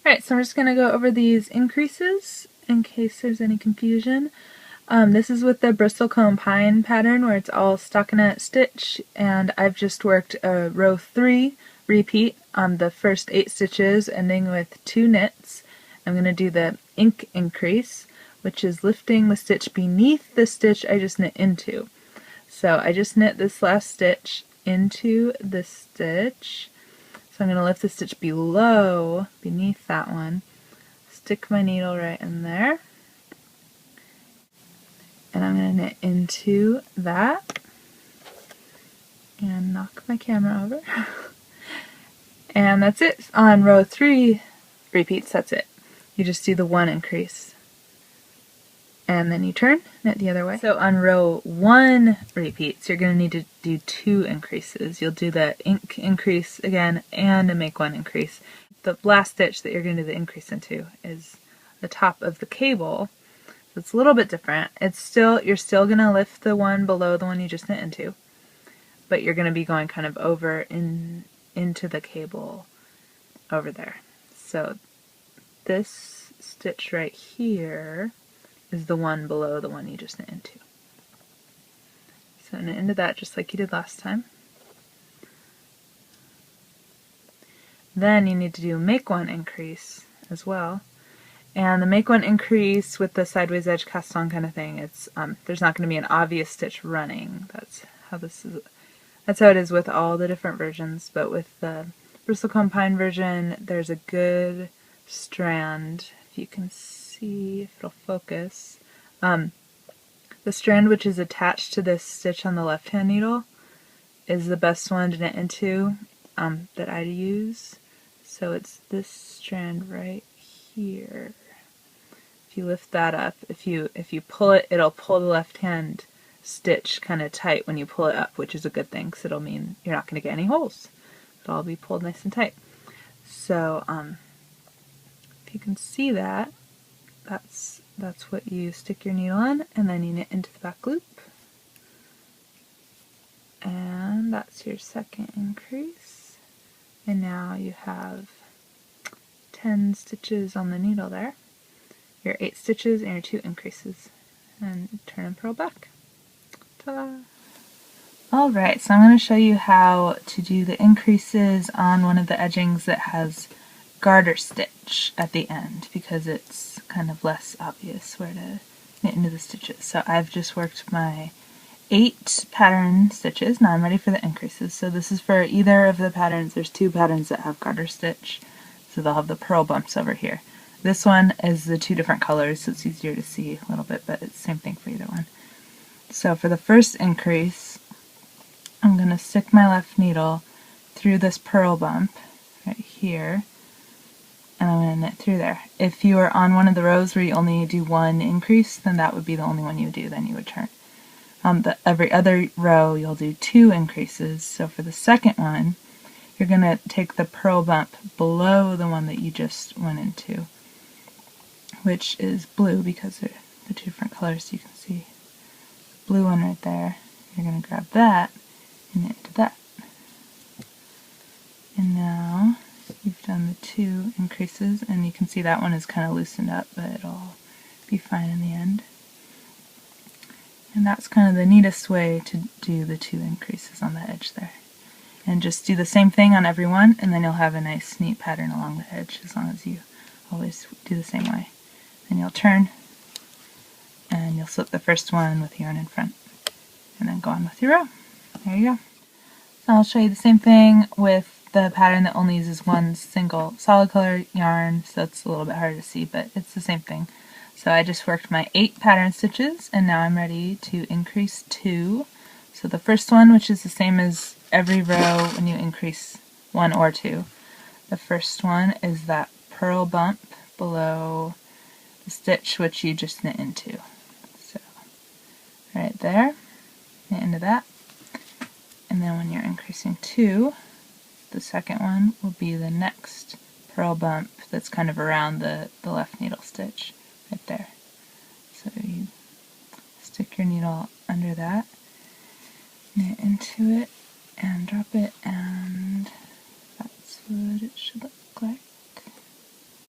Alright, so I'm just going to go over these increases in case there's any confusion. This is with the bristlecomb pine pattern where it's all stockinette stitch, and I've just worked a row 3 repeat on the first 8 stitches ending with 2 knits. I'm going to do the ink increase, which is lifting the stitch beneath the stitch I just knit into. So I just knit this last stitch into this stitch. So I'm going to lift the stitch beneath that one, stick my needle right in there, and I'm going to knit into that, and knock my camera over. And that's it. On row 3 repeats, that's it. You just do the 1 increase. And then you turn, knit the other way. So on row 1 repeats, you're going to need to do 2 increases. You'll do the ink increase again and a make 1 increase. The last stitch that you're going to do the increase into is the top of the cable. So it's a little bit different. You're still going to lift the one below the one you just knit into, but you're going to be going kind of over into the cable over there. So this stitch right here is the one below the one you just knit into. So knit into that just like you did last time. Then you need to do make 1 increase as well. And the make 1 increase with the sideways edge cast on kind of thing, it's there's not going to be an obvious stitch running. That's how it is with all the different versions, but with the bristlecomb pine version, there's a good strand. If you can see, if it'll focus. The strand which is attached to this stitch on the left hand needle is the best one to knit into that I use. So it's this strand right here. If you lift that up, if you pull it, it'll pull the left hand stitch kind of tight when you pull it up, which is a good thing because it'll mean you're not going to get any holes. It'll all be pulled nice and tight. So if you can see that, that's what you stick your needle on, and then you knit into the back loop, and that's your second increase. And now you have 10 stitches on the needle there, your 8 stitches and your 2 increases, and turn and purl back. Ta-da! Alright, so I'm going to show you how to do the increases on one of the edgings that has garter stitch at the end, because it's kind of less obvious where to knit into the stitches. So I've just worked my 8 pattern stitches. Now I'm ready for the increases. So this is for either of the patterns. There's 2 patterns that have garter stitch, so they'll have the purl bumps over here. This one is the 2 different colors, so it's easier to see a little bit, but it's the same thing for either one. So for the first increase, I'm going to stick my left needle through this purl bump right here, and I'm going to knit through there. If you are on one of the rows where you only do 1 increase, then that would be the only one you would do, then you would turn. Every other row you'll do 2 increases, so for the second one, you're going to take the purl bump below the one that you just went into, which is blue because they're the 2 different colors, you can see. The blue one right there, you're going to grab that and knit into that. And now you've done the 2 increases, and you can see that one is kind of loosened up, but it'll be fine in the end. And that's kind of the neatest way to do the 2 increases on the edge there. And just do the same thing on every one, and then you'll have a nice neat pattern along the edge as long as you always do the same way. Then you'll turn, and you'll slip the first one with yarn in front, and then go on with your row. There you go. So I'll show you the same thing with the pattern that only uses one single solid color yarn, so it's a little bit harder to see, but it's the same thing. So I just worked my 8 pattern stitches, and now I'm ready to increase 2. So the first one, which is the same as every row when you increase 1 or 2, the first one is that purl bump below the stitch which you just knit into. So right there, knit into that, and then when you're increasing 2, the second one will be the next purl bump that's kind of around the left needle stitch right there. So you stick your needle under that, knit into it, and drop it, and that's what it should look like.